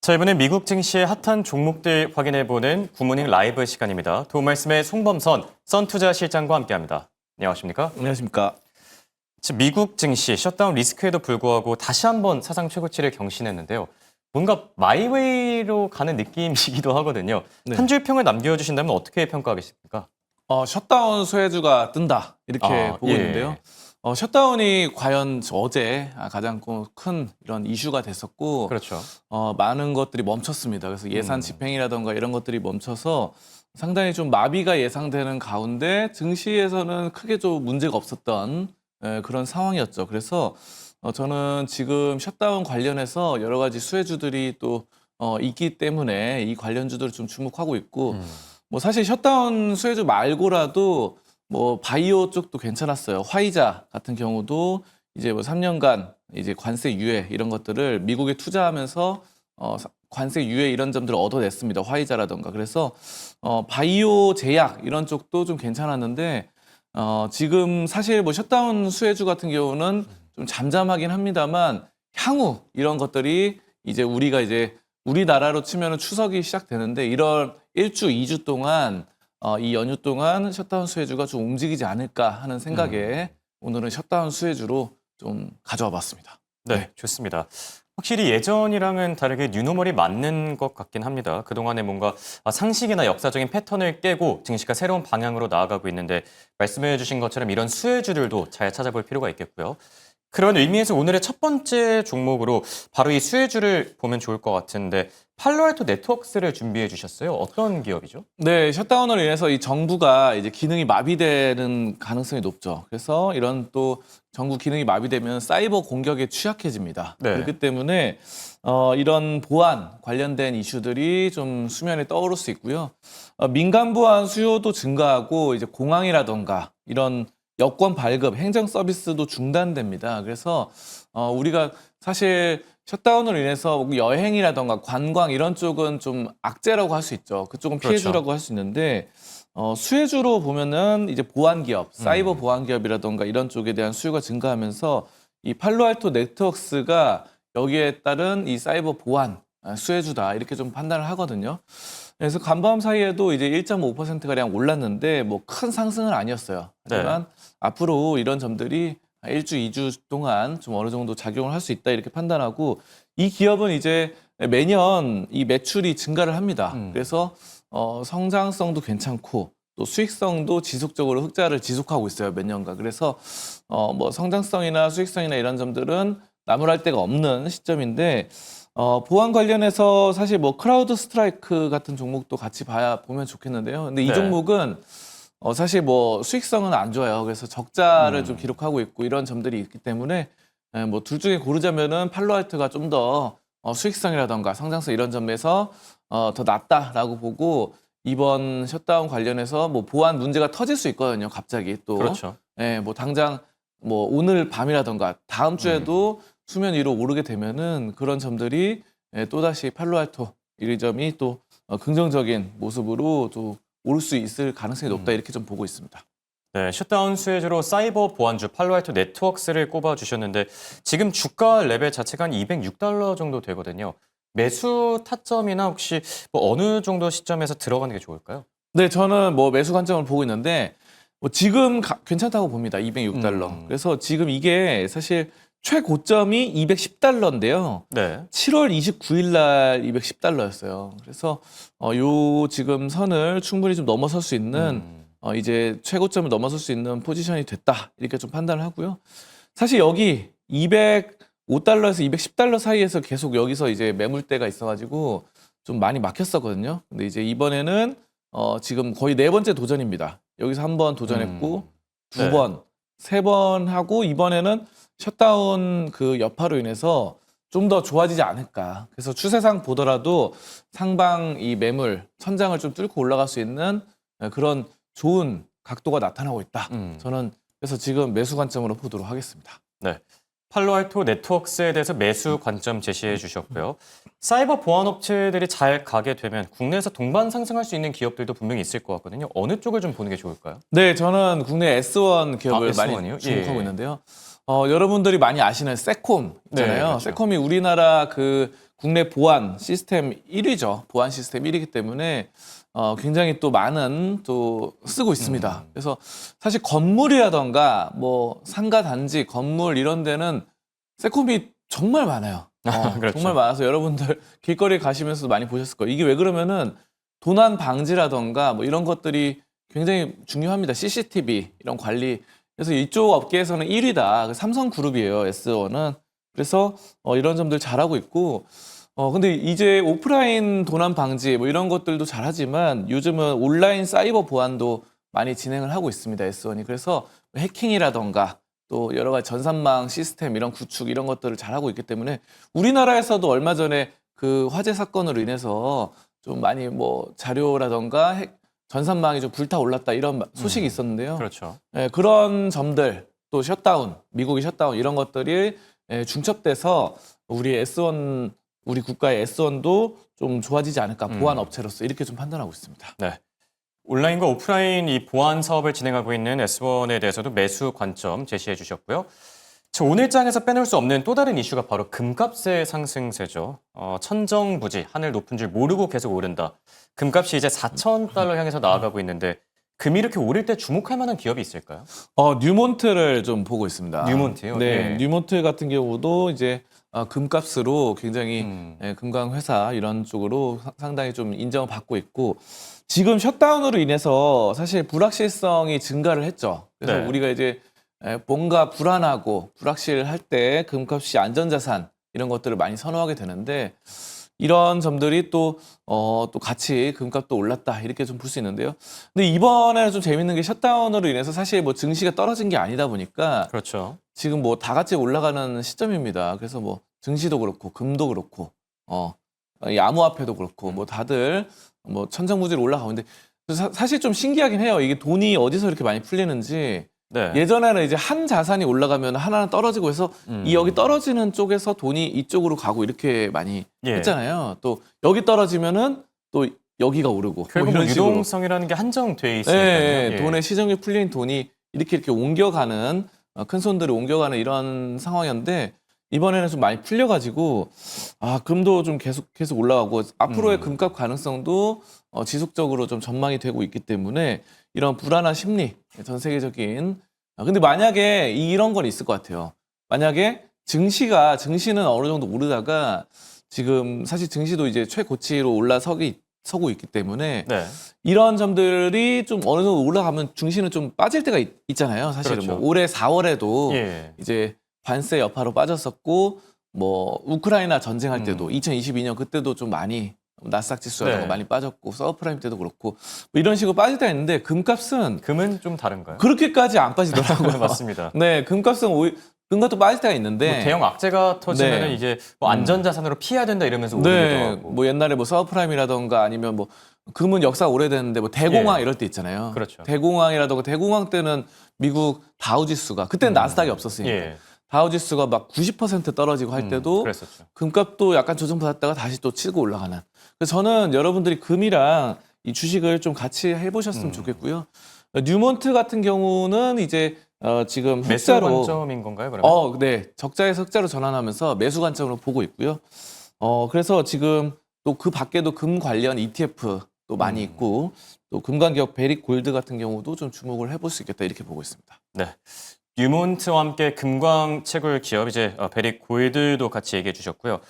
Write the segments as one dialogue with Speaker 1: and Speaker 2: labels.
Speaker 1: 자, 이번엔 미국 증시의 핫한 종목들 확인해보는 굿모닝 라이브 시간입니다. 도움 말씀의 송범선 선투자실장과 함께합니다. 안녕하십니까?
Speaker 2: 안녕하십니까.
Speaker 1: 지금 미국 증시 셧다운 리스크에도 불구하고 다시 한번 사상 최고치를 경신했는데요. 뭔가 마이웨이로 가는 느낌이기도 하거든요.
Speaker 2: 네.
Speaker 1: 한 줄 평을 남겨주신다면 어떻게 평가하겠습니까?
Speaker 2: 셧다운 수혜주가 뜬다 이렇게 보고
Speaker 1: 예.
Speaker 2: 있는데요. 셧다운이 과연 어제 가장 큰 이런 이슈가 됐었고,
Speaker 1: 그렇죠.
Speaker 2: 많은 것들이 멈췄습니다. 그래서 예산 집행이라던가 이런 것들이 멈춰서 상당히 좀 마비가 예상되는 가운데 증시에서는 크게 좀 문제가 없었던 그런 상황이었죠. 그래서 저는 지금 셧다운 관련해서 여러 가지 수혜주들이 또 있기 때문에 이 관련주들을 좀 주목하고 있고, 뭐 사실 셧다운 수혜주 말고라도 뭐 바이오 쪽도 괜찮았어요. 화이자 같은 경우도 이제 뭐 3년간 이제 관세 유예 이런 것들을 미국에 투자하면서 관세 유예 이런 점들을 얻어냈습니다. 화이자라던가. 그래서 바이오 제약 이런 쪽도 좀 괜찮았는데 지금 사실 뭐 셧다운 수혜주 같은 경우는 좀 잠잠하긴 합니다만 향후 이런 것들이 이제 우리가 이제 우리나라로 치면은 추석이 시작되는데 이런 1주, 2주 동안 이 연휴 동안 셧다운 수혜주가 좀 움직이지 않을까 하는 생각에 오늘은 셧다운 수혜주로 좀 가져와 봤습니다.
Speaker 1: 네, 좋습니다. 확실히 예전이랑은 다르게 뉴노멀이 맞는 것 같긴 합니다. 그동안에 뭔가 상식이나 역사적인 패턴을 깨고 증시가 새로운 방향으로 나아가고 있는데 말씀해 주신 것처럼 이런 수혜주들도 잘 찾아볼 필요가 있겠고요. 그런 의미에서 오늘의 첫 번째 종목으로 바로 이 수혜주를 보면 좋을 것 같은데 팔로알토 네트워크스를 준비해 주셨어요. 어떤 기업이죠?
Speaker 2: 네, 셧다운으로 인해서 이 정부가 이제 기능이 마비되는 가능성이 높죠. 그래서 이런 또 정부 기능이 마비되면 사이버 공격에 취약해집니다.
Speaker 1: 네.
Speaker 2: 그렇기 때문에 이런 보안 관련된 이슈들이 좀 수면에 떠오를 수 있고요. 민간 보안 수요도 증가하고 이제 공항이라던가 이런 여권 발급, 행정 서비스도 중단됩니다. 그래서 우리가 사실 셧다운으로 인해서 여행이라던가 관광 이런 쪽은 좀 악재라고 할 수 있죠. 그쪽은 피해주라고 할 수 있는데 수혜주로 보면은 이제 보안 기업, 사이버 보안 기업이라던가 이런 쪽에 대한 수요가 증가하면서 이 팔로알토 네트워크스가 여기에 따른 이 사이버 보안 수혜주다 이렇게 좀 판단을 하거든요. 그래서 간밤 사이에도 이제 1.5%가량 올랐는데 뭐 큰 상승은 아니었어요. 하지만 앞으로 이런 점들이 1주, 2주 동안 좀 어느 정도 작용을 할 수 있다 이렇게 판단하고 이 기업은 이제 매년 이 매출이 증가를 합니다. 그래서 성장성도 괜찮고 또 수익성도 지속적으로 흑자를 지속하고 있어요. 몇 년간. 그래서 뭐 성장성이나 수익성이나 이런 점들은 나무랄 데가 없는 시점인데 보안 관련해서 사실 뭐 크라우드 스트라이크 같은 종목도 같이 보면 좋겠는데요. 근데 이
Speaker 1: 네.
Speaker 2: 종목은 사실 뭐 수익성은 안 좋아요. 그래서 적자를 좀 기록하고 있고 이런 점들이 있기 때문에 뭐 둘 중에 고르자면은 팔로알토가 좀 더 수익성이라던가 성장성 이런 점에서 더 낫다라고 보고 이번 셧다운 관련해서 뭐 보안 문제가 터질 수 있거든요. 갑자기 또.
Speaker 1: 그렇죠.
Speaker 2: 뭐 당장 뭐 오늘 밤이라던가 다음 주에도 수면 위로 오르게 되면은 그런 점들이 또다시 팔로알토 이 점이 또 긍정적인 모습으로 또 오를 수 있을 가능성이 높다 이렇게 좀 보고 있습니다.
Speaker 1: 네, 셧다운 수혜주로 사이버 보안주 팔로알토 네트워크스를 꼽아주셨는데 지금 주가 레벨 자체가 한 206달러 정도 되거든요. 매수 타점이나 혹시 뭐 어느 정도 시점에서 들어가는 게 좋을까요?
Speaker 2: 네, 저는 뭐 매수 관점을 보고 있는데 뭐 지금 괜찮다고 봅니다. 206달러. 그래서 지금 이게 사실 최고점이 210달러인데요.
Speaker 1: 네.
Speaker 2: 7월 29일 날 210달러였어요. 그래서 요 지금 선을 충분히 좀 넘어설 수 있는 이제 최고점을 넘어설 수 있는 포지션이 됐다. 이렇게 좀 판단을 하고요. 사실 여기 205달러에서 210달러 사이에서 계속 여기서 이제 매물대가 있어가지고 좀 많이 막혔었거든요. 근데 이제 이번에는 지금 거의 네 번째 도전입니다. 여기서 한 번 도전했고 두
Speaker 1: 네.
Speaker 2: 번, 세 번 하고 이번에는 셧다운 그 여파로 인해서 좀 더 좋아지지 않을까. 그래서 추세상 보더라도 상방 이 매물 천장을 좀 뚫고 올라갈 수 있는 그런 좋은 각도가 나타나고 있다. 저는 그래서 지금 매수 관점으로 보도록 하겠습니다.
Speaker 1: 네. 팔로알토 네트워크스에 대해서 매수 관점 제시해 주셨고요. 사이버 보안 업체들이 잘 가게 되면 국내에서 동반 상승할 수 있는 기업들도 분명히 있을 것 같거든요. 어느 쪽을 좀 보는 게 좋을까요?
Speaker 2: 네, 저는 국내 S1 기업을
Speaker 1: S1 이요?
Speaker 2: 많이 주목하고
Speaker 1: 예.
Speaker 2: 있는데요. 여러분들이 많이 아시는 세콤 있잖아요.
Speaker 1: 네, 그렇죠.
Speaker 2: 세콤이 우리나라 그 국내 보안 시스템 1위죠. 보안 시스템 1위이기 때문에 굉장히 또 많은 또 쓰고 있습니다. 그래서 사실 건물이라던가 뭐 상가 단지 건물 이런 데는 세콤이 정말 많아요.
Speaker 1: 그렇죠.
Speaker 2: 정말 많아서 여러분들 길거리에 가시면서도 많이 보셨을 거예요. 이게 왜 그러면은 도난 방지라던가 뭐 이런 것들이 굉장히 중요합니다. CCTV 이런 관리. 그래서 이쪽 업계에서는 1위다. 삼성그룹이에요. S1은. 그래서 이런 점들 잘하고 있고 근데 이제 오프라인 도난 방지 뭐 이런 것들도 잘하지만 요즘은 온라인 사이버 보안도 많이 진행을 하고 있습니다. S1이. 그래서 해킹이라던가 또 여러 가지 전산망 시스템 이런 구축 이런 것들을 잘하고 있기 때문에 우리나라에서도 얼마 전에 그 화재 사건으로 인해서 좀 많이 뭐 자료라던가 전산망이 좀 불타올랐다 이런 소식이 있었는데요.
Speaker 1: 그렇죠.
Speaker 2: 예, 그런 점들 또 셧다운, 미국이 셧다운 이런 것들이 중첩돼서 우리 S1 우리 국가의 S1도 좀 좋아지지 않을까 보안 업체로서 이렇게 좀 판단하고 있습니다.
Speaker 1: 네. 온라인과 오프라인 이 보안 사업을 진행하고 있는 S1에 대해서도 매수 관점 제시해 주셨고요. 자, 오늘 장에서 빼놓을 수 없는 또 다른 이슈가 바로 금값의 상승세죠. 천정부지, 하늘 높은 줄 모르고 계속 오른다. 금값이 이제 4,000달러 향해서 나아가고 있는데 금이 이렇게 오를 때 주목할 만한 기업이 있을까요?
Speaker 2: 뉴몬트를 좀 보고 있습니다.
Speaker 1: 뉴몬트요?
Speaker 2: 네,
Speaker 1: 예.
Speaker 2: 뉴몬트 같은 경우도 이제 금값으로 굉장히 금강 회사 이런 쪽으로 상당히 좀 인정을 받고 있고 지금 셧다운으로 인해서 사실 불확실성이 증가를 했죠. 그래서
Speaker 1: 네.
Speaker 2: 우리가 이제 뭔가 불안하고 불확실할 때 금값이 안전자산 이런 것들을 많이 선호하게 되는데 이런 점들이 또 같이 금값도 올랐다 이렇게 좀 볼 수 있는데요. 근데 이번에는 좀 재밌는 게 셧다운으로 인해서 사실 뭐 증시가 떨어진 게 아니다 보니까
Speaker 1: 그렇죠.
Speaker 2: 지금 뭐 다 같이 올라가는 시점입니다. 그래서 뭐 증시도 그렇고 금도 그렇고 이 암호화폐도 그렇고 뭐 다들 뭐 천정부지로 올라가고 있는데 사실 좀 신기하긴 해요. 이게 돈이 어디서 이렇게 많이 풀리는지
Speaker 1: 네.
Speaker 2: 예전에는 이제 한 자산이 올라가면 하나는 떨어지고 해서 이 여기 떨어지는 쪽에서 돈이 이쪽으로 가고 이렇게 많이
Speaker 1: 예.
Speaker 2: 했잖아요. 또 여기 떨어지면은 또 여기가 오르고
Speaker 1: 결국
Speaker 2: 이런 식으로.
Speaker 1: 유동성이라는 게 한정돼
Speaker 2: 네,
Speaker 1: 있으니까요. 예.
Speaker 2: 돈의 시중에 풀린 돈이 이렇게 옮겨가는 큰 손들이 옮겨가는 이런 상황이었는데 이번에는 좀 많이 풀려가지고 금도 좀 계속 올라가고 앞으로의 금값 가능성도 지속적으로 좀 전망이 되고 있기 때문에 이런 불안한 심리 전 세계적인 근데 만약에 이런 건 있을 것 같아요. 만약에 증시는 어느 정도 오르다가 지금 사실 증시도 이제 최고치로 서고 있기 때문에
Speaker 1: 네.
Speaker 2: 이런 점들이 좀 어느 정도 올라가면 증시는 좀 빠질 때가 있잖아요. 사실은
Speaker 1: 그렇죠.
Speaker 2: 뭐 올해 4월에도
Speaker 1: 예.
Speaker 2: 이제 관세 여파로 빠졌었고 뭐 우크라이나 전쟁할 때도 2022년 그때도 좀 많이 나스닥 지수가
Speaker 1: 네.
Speaker 2: 많이 빠졌고 서브프라임 때도 그렇고 뭐 이런 식으로 빠질 때가 있는데 금값은
Speaker 1: 금은 좀 다른가요?
Speaker 2: 그렇게까지 안 빠지더라고요.
Speaker 1: 맞습니다.
Speaker 2: 네, 금값은 금값도 빠질 때가 있는데
Speaker 1: 뭐 대형 악재가 터지면
Speaker 2: 네.
Speaker 1: 이제 뭐 안전자산으로 피해야 된다 이러면서 오르기도
Speaker 2: 네,
Speaker 1: 하고.
Speaker 2: 뭐 옛날에 뭐 서브프라임이라던가 아니면 뭐 금은 역사 오래됐는데 뭐 대공황
Speaker 1: 예.
Speaker 2: 이럴 때 있잖아요.
Speaker 1: 그렇죠.
Speaker 2: 대공황이라던가 대공황 때는 미국 다우지수가 그때는 나스닥이 없었으니까
Speaker 1: 예.
Speaker 2: 다우지수가 막 90% 떨어지고 할 때도
Speaker 1: 그랬었죠.
Speaker 2: 금값도 약간 조정받았다가 다시 또 치고 올라가는. 그래서 저는 여러분들이 금이랑 이 주식을 좀 같이 해보셨으면 좋겠고요. 뉴몬트 같은 경우는 이제 지금
Speaker 1: 매수
Speaker 2: 흑자로
Speaker 1: 관점인 건가요, 그러면?
Speaker 2: 네. 적자에서 흑자로 전환하면서 매수 관점으로 보고 있고요. 그래서 지금 또 그 밖에도 금 관련 ETF 또 많이 있고 또 금관기업 베릭 골드 같은 경우도 좀 주목을 해볼 수 있겠다 이렇게 보고 있습니다.
Speaker 1: 네. 뉴몬트와 함께 금광 채굴 기업 이제 베릭 골드도 같이 얘기해 주셨고요.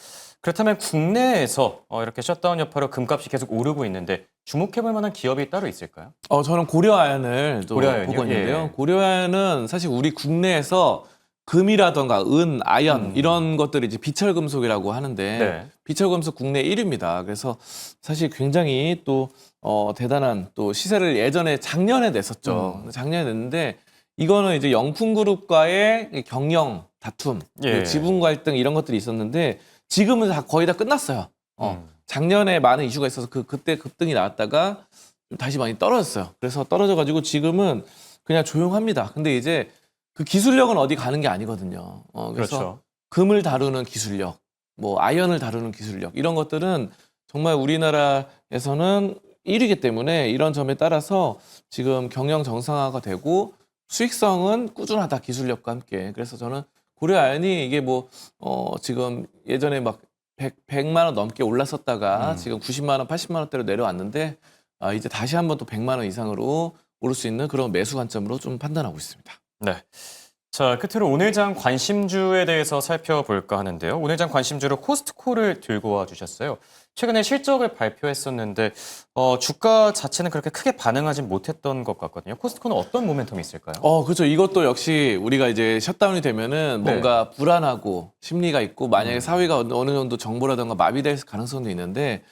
Speaker 1: 그렇다면 국내에서 이렇게 셧다운 여파로 금값이 계속 오르고 있는데 주목해볼 만한 기업이 따로 있을까요?
Speaker 2: 저는 고려아연을 또
Speaker 1: 고려아연이요?
Speaker 2: 보고 있는데요.
Speaker 1: 예.
Speaker 2: 고려아연은 사실 우리 국내에서 금이라던가 은, 아연 이런 것들이 이제 비철금속이라고 하는데
Speaker 1: 네.
Speaker 2: 비철금속 국내 1위입니다. 그래서 사실 굉장히 또 대단한 또 시세를 예전에 작년에 냈었죠. 작년에 냈는데 이거는 이제 영풍그룹과의 경영 다툼,
Speaker 1: 예.
Speaker 2: 지분 갈등 이런 것들이 있었는데 지금은 거의 다 끝났어요. 작년에 많은 이슈가 있어서 그때 급등이 나왔다가 다시 많이 떨어졌어요. 그래서 떨어져가지고 지금은 그냥 조용합니다. 근데 이제 그 기술력은 어디 가는 게 아니거든요. 그래서
Speaker 1: 그렇죠.
Speaker 2: 금을 다루는 기술력, 뭐 아연을 다루는 기술력 이런 것들은 정말 우리나라에서는 1위이기 때문에 이런 점에 따라서 지금 경영 정상화가 되고 수익성은 꾸준하다 기술력과 함께. 그래서 저는 고려아연이 이게 뭐 지금 예전에 막 100만 원 넘게 올랐었다가 지금 90만 원, 80만 원대로 내려왔는데 이제 다시 한번 또 100만 원 이상으로 오를 수 있는 그런 매수 관점으로 좀 판단하고 있습니다.
Speaker 1: 네. 자, 끝으로 오늘 장 관심주에 대해서 살펴볼까 하는데요. 오늘 장 관심주로 코스트코를 들고 와 주셨어요. 최근에 실적을 발표했었는데 주가 자체는 그렇게 크게 반응하진 못했던 것 같거든요. 코스트코는 어떤 모멘텀이 있을까요?
Speaker 2: 그렇죠. 이것도 역시 우리가 이제 셧다운이 되면은
Speaker 1: 네.
Speaker 2: 뭔가 불안하고 심리가 있고 만약에 사회가 어느 정도 정보라든가 마비될 가능성도 있는데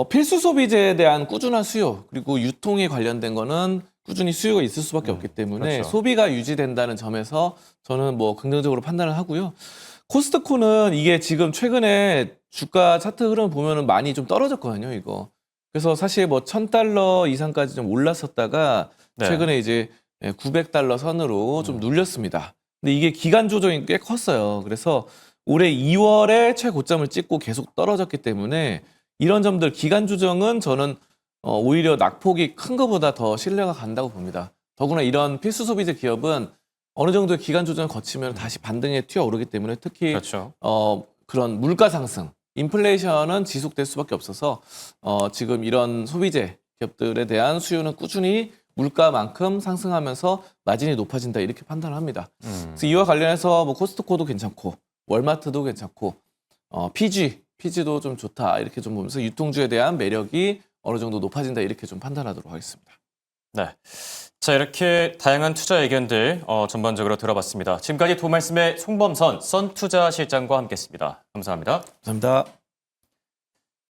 Speaker 2: 필수 소비재에 대한 꾸준한 수요 그리고 유통에 관련된 거는 꾸준히 수요가 있을 수밖에 없기 때문에
Speaker 1: 그렇죠.
Speaker 2: 소비가 유지된다는 점에서 저는 뭐 긍정적으로 판단을 하고요. 코스트코는 이게 지금 최근에 주가 차트 흐름 보면은 많이 좀 떨어졌거든요, 이거. 그래서 사실 뭐 $1,000 이상까지 좀 올랐었다가
Speaker 1: 네.
Speaker 2: 최근에 이제 $900 선으로 좀 눌렸습니다. 근데 이게 기간 조정이 꽤 컸어요. 그래서 올해 2월에 최고점을 찍고 계속 떨어졌기 때문에 이런 점들 기간 조정은 저는 오히려 낙폭이 큰 것보다 더 신뢰가 간다고 봅니다. 더구나 이런 필수 소비재 기업은 어느 정도의 기간 조정을 거치면 다시 반등에 튀어오르기 때문에 특히
Speaker 1: 그렇죠.
Speaker 2: 그런 물가 상승, 인플레이션은 지속될 수밖에 없어서 지금 이런 소비재 기업들에 대한 수요는 꾸준히 물가만큼 상승하면서 마진이 높아진다 이렇게 판단을 합니다. 그래서 이와 관련해서 뭐 코스트코도 괜찮고 월마트도 괜찮고 PG도 좀 좋다 이렇게 좀 보면서 유통주에 대한 매력이 어느 정도 높아진다 이렇게 좀 판단하도록 하겠습니다.
Speaker 1: 네. 자, 이렇게 다양한 투자 의견들 전반적으로 들어봤습니다. 지금까지 도말씀의 송범선 선투자실장과 함께했습니다. 감사합니다.
Speaker 2: 감사합니다.